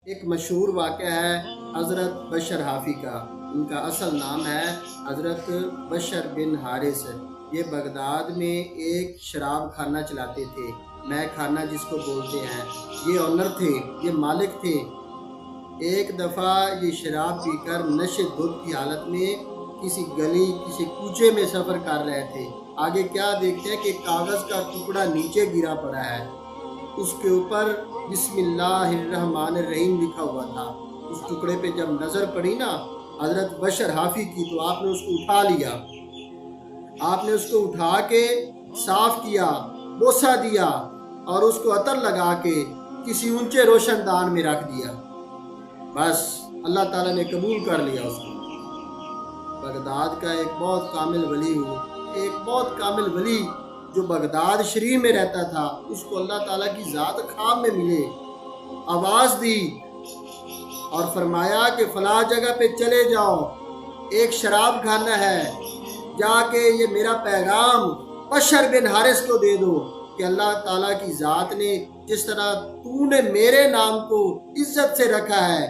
ایک مشہور واقعہ ہے حضرت بشر حافی کا۔ ان کا اصل نام ہے حضرت بشر بن حارث۔ یہ بغداد میں ایک شراب خانہ چلاتے تھے، مے خانہ جس کو بولتے ہیں۔ یہ آنر تھے، یہ مالک تھے۔ ایک دفعہ یہ شراب پی کر نشے دھت کی حالت میں کسی گلی کسی کوچے میں سفر کر رہے تھے۔ آگے کیا دیکھتے ہیں کہ کاغذ کا ٹکڑا نیچے گرا پڑا ہے، اس کے اوپر بسم اللہ الرحمن الرحیم لکھا ہوا تھا۔ اس ٹکڑے پہ جب نظر پڑی نا حضرت بشر حافی کی، تو آپ نے اس کو اٹھا لیا۔ آپ نے اس کو اٹھا کے صاف کیا، بوسہ دیا اور اس کو عطر لگا کے کسی اونچے روشن دان میں رکھ دیا۔ بس اللہ تعالیٰ نے قبول کر لیا اس کو۔ بغداد کا ایک بہت کامل ولی ہو، ایک بہت کامل ولی جو بغداد شریف میں رہتا تھا، اس کو اللہ تعالیٰ کی ذات خواب میں ملے، آواز دی اور فرمایا کہ فلاں جگہ پہ چلے جاؤ، ایک شراب خانہ ہے، جا کے یہ میرا پیغام بشر بن حارث کو دے دو کہ اللہ تعالیٰ کی ذات نے جس طرح تو نے میرے نام کو عزت سے رکھا ہے،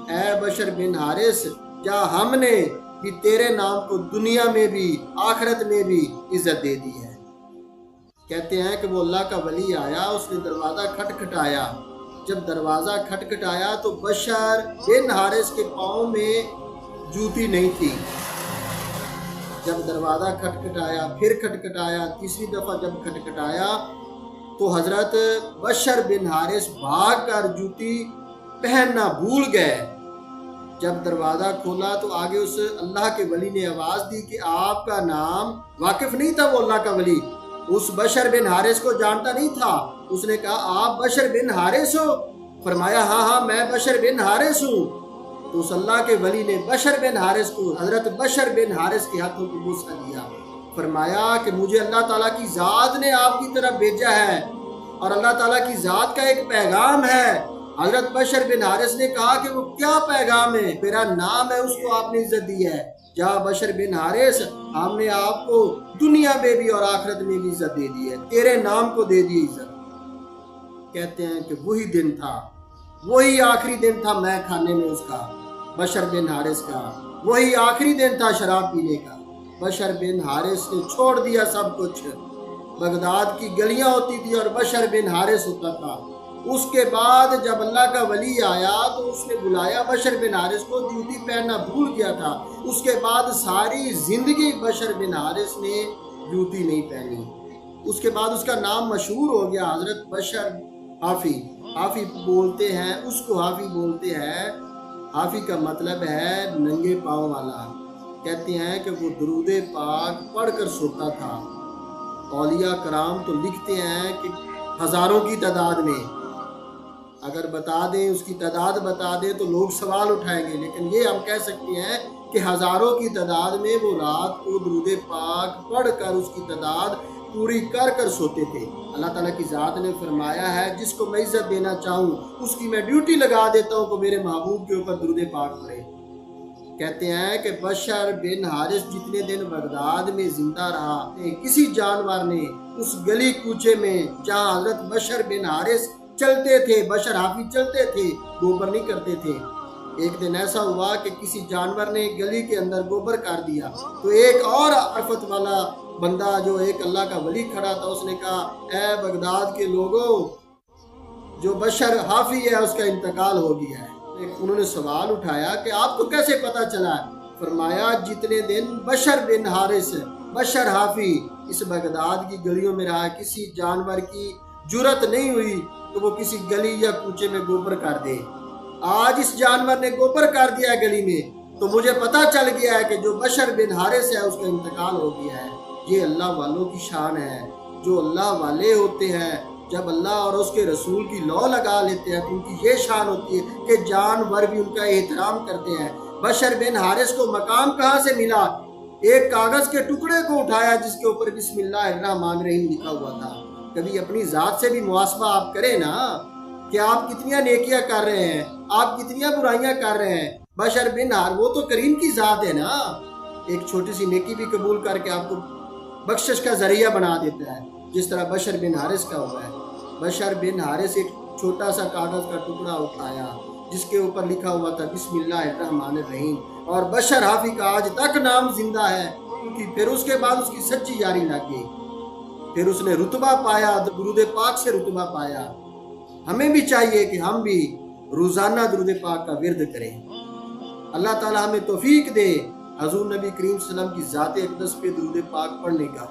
اے بشر بن حارث، جا ہم نے بھی تیرے نام کو دنیا میں بھی آخرت میں بھی عزت دے دی ہے۔ کہتے ہیں کہ وہ اللہ کا ولی آیا، اس نے دروازہ کھٹکھٹایا۔ جب دروازہ کھٹکھٹایا تو بشر بن حارث کے پاؤں میں جوتی نہیں تھی۔ جب دروازہ کھٹکھٹایا، پھر کھٹکھٹایا، تیسری دفعہ جب کھٹکھٹایا تو حضرت بشر بن حارث بھاگ کر جوتی پہننا بھول گئے۔ جب دروازہ کھولا تو آگے اس اللہ کے ولی نے آواز دی کہ آپ کا نام، واقف نہیں تھا وہ اللہ کا ولی، اس بشر بن حارث کو جانتا نہیں تھا۔ اس نے کہا آپ بشر بن حارث ہو؟ فرمایا ہاں میں بشر بن حارث ہوں۔ تو اس اللہ کے ولی نے بشر بن حارث کو، حضرت بشر بن حارث کے ہاتھوں کو بوسہ دیا، فرمایا کہ مجھے اللہ تعالیٰ کی ذات نے آپ کی طرف بھیجا ہے اور اللہ تعالیٰ کی ذات کا ایک پیغام ہے۔ حضرت بشر بن حارث نے کہا کہ وہ کیا پیغام ہے؟ میرا نام ہے، اس کو آپ نے عزت دی ہے۔ جا بشر بن حارث، ہم نے آپ کو دنیا میں بھی اور آخرت میں بھی عزت دے دی ہے، تیرے نام کو دے دی عزت۔ کہتے ہیں کہ وہی دن تھا، وہی آخری دن تھا مے خانے میں اس کا، بشر بن حارث کا، وہی آخری دن تھا شراب پینے کا۔ بشر بن حارث نے چھوڑ دیا سب کچھ۔ بغداد کی گلیاں ہوتی تھی اور بشر بن حارث ہوتا تھا۔ اس کے بعد جب اللہ کا ولی آیا تو اس نے بلایا بشر بن حارث کو، جوتی پہننا بھول گیا تھا۔ اس کے بعد ساری زندگی بشر بن حارث نے جوتی نہیں پہنی۔ اس کے بعد اس کا نام مشہور ہو گیا، حضرت بشر حافی۔ حافی بولتے ہیں، اس کو حافی بولتے ہیں، حافی کا مطلب ہے ننگے پاؤں والا۔ کہتے ہیں کہ وہ درود پاک پڑھ کر سوتا تھا۔ اولیاء کرام تو لکھتے ہیں کہ ہزاروں کی تعداد میں، اگر بتا دیں اس کی تعداد بتا دیں تو لوگ سوال اٹھائیں گے، لیکن یہ ہم کہہ سکتے ہیں کہ ہزاروں کی تعداد میں وہ رات کو درود پاک پڑھ کر اس کی تعداد پوری کر کر سوتے تھے۔ اللہ تعالیٰ کی ذات نے فرمایا ہے جس کو میں عزت دینا چاہوں اس کی میں ڈیوٹی لگا دیتا ہوں کہ میرے محبوب کے اوپر درود پاک پڑھے۔ کہتے ہیں کہ بشر بن حارث جتنے دن بغداد میں زندہ رہا، کسی جانور نے اس گلی کوچے میں جہاں حضرت بشر بن حارث چلتے تھے، بشر حافی چلتے تھے، گوبر نہیں کرتے تھے۔ ایک دن ایسا ہوا کہ کسی جانور نے گلی کے اندر گوبر کر دیا تو ایک اور عرفت والا بندہ جو ایک اللہ کا ولی کھڑا تھا، اس نے کہا اے بغداد کے لوگوں، جو بشر حافی ہے اس کا انتقال ہو گیا ہے۔ انہوں نے سوال اٹھایا کہ آپ کو کیسے پتا چلا؟ فرمایا جتنے دن بشر بن حارث، بشر حافی اس بغداد کی گلیوں میں رہا، کسی جانور کی جرت نہیں ہوئی کہ وہ کسی گلی یا کوچے میں گوبر کر دے۔ آج اس جانور نے گوبر کر دیا گلی میں تو مجھے پتا چل گیا ہے کہ جو بشر بن حارث ہے اس کا انتقال ہو گیا ہے۔ یہ اللہ والوں کی شان ہے۔ جو اللہ والے ہوتے ہیں جب اللہ اور اس کے رسول کی لو لگا لیتے ہیں تو ان کی یہ شان ہوتی ہے کہ جانور بھی ان کا احترام کرتے ہیں۔ بشر بن حارث کو مقام کہاں سے ملا؟ ایک کاغذ کے ٹکڑے کو اٹھایا جس کے اوپر بسم اللہ الرحمن الرحیم لکھا ہوا تھا۔ کبھی اپنی ذات سے بھی محاسبہ آپ کریں نا کہ آپ کتنیاں نیکیاں کر رہے ہیں، آپ کتنیاں برائیاں کر رہے ہیں۔ بشر بن حارث وہ تو کریم کی ذات ہے نا، ایک چھوٹی سی نیکی بھی قبول کر کے آپ کو بخشش کا ذریعہ بنا دیتا ہے، جس طرح بشر بن حارث کا ہوا ہے۔ بشر بن حارث ایک چھوٹا سا کاغذ کا ٹکڑا اٹھایا، جس کے اوپر لکھا ہوا تھا بسم اللہ الرحمن الرحیم، اور بشر حافی کا آج تک نام زندہ ہے، کیونکہ پھر اس کے بعد اس کی سچی یاری لگ گئی، پھر اس نے رتبہ پایا، درود پاک سے رتبہ پایا۔ ہمیں بھی چاہیے کہ ہم بھی روزانہ درود پاک کا ورد کریں۔ اللہ تعالی ہمیں توفیق دے حضور نبی کریم صلی اللہ علیہ وسلم کی ذات اقدس پہ درود پاک پڑھنے کا۔